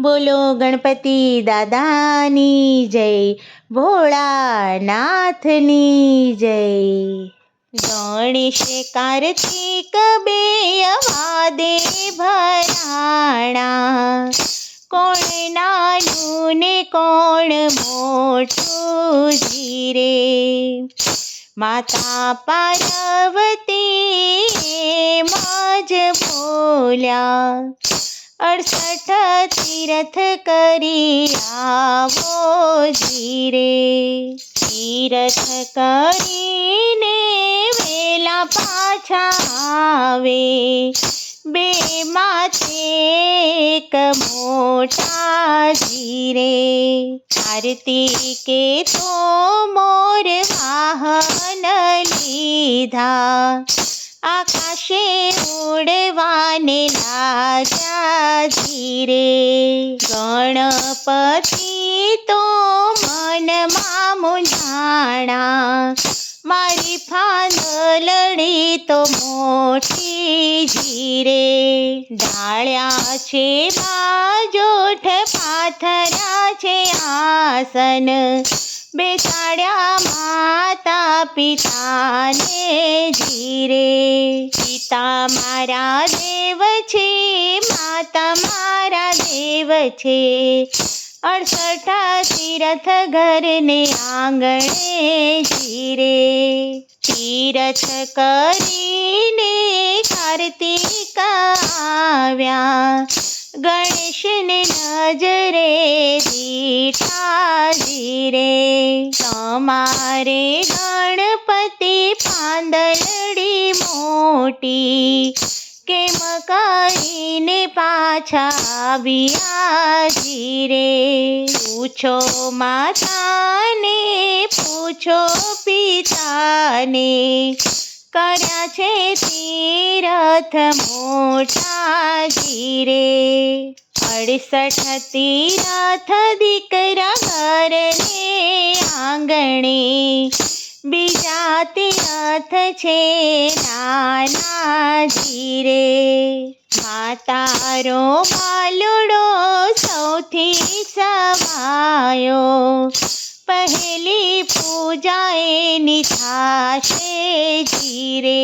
બોલો ગણપતિ દાદાની જય, ભોળાનાથની જય। ગણેશ કાર્તિક બેયવા દે ભરાણા, કોણ નાનું ને કોણ મોટું જીરે। માતા પાર્વતી મજ બોલ્યા, 68 તીરથ કરી આવો જીરે। તીરથ કરીને વેલા પાછા આવે, બે માથે એક મોટા જીરે। કાર્તિકે તો મોર વાહન લીધા, આકાશે ઉડવાને લાગ્યા જીરે। ગણપતિ તો મનમાં મૂંઝાણા, મારી ફાંદલડી તો મોટી જીરે। ઢાળ્યા છે બાજોઠ, પાથર્યા છે આસન, બેસાડ્યા માતા પિતાને જીરે। પિતા મારા દેવ છે, માતા મારા દેવ છે, 68 તીરથ ઘરને આંગણે જીરે। તીરથ કરીને કાર્તિક આવ્યા, ગણેશને નજરે દીઠા જીરે। તમારે ગણપતિ પાંદલડી મોટી, કેમ કરીને પાછા આવ્યા જીરે। પૂછો માતાને, પૂછો પિતાને, કર્યા છે તીરથ મોટા જીરે। 68 તીરથ દીકરા ઘરને આંગણે, બીજા તીરથ છે નાના જીરે। માતારો બાલુડો સૌથી સવાયો, પહેલી પૂજા એની થાશે જીરે।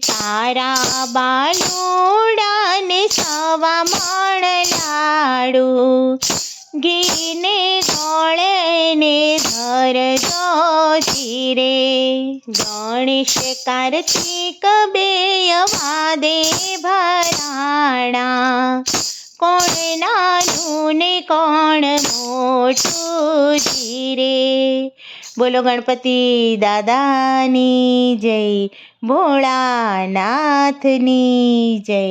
તારા બાલુડાને 1.25 મણ લાડુ, ઘીને ગોળે ને ધરજો જીરે। ગણેશ કાર્તિક બેયવા દે ભરાણા, કોણ નાનું ને કોણ મોટું જીરે। બોલો ગણપતિ દાદાની જય, ભોળાનાથની જય।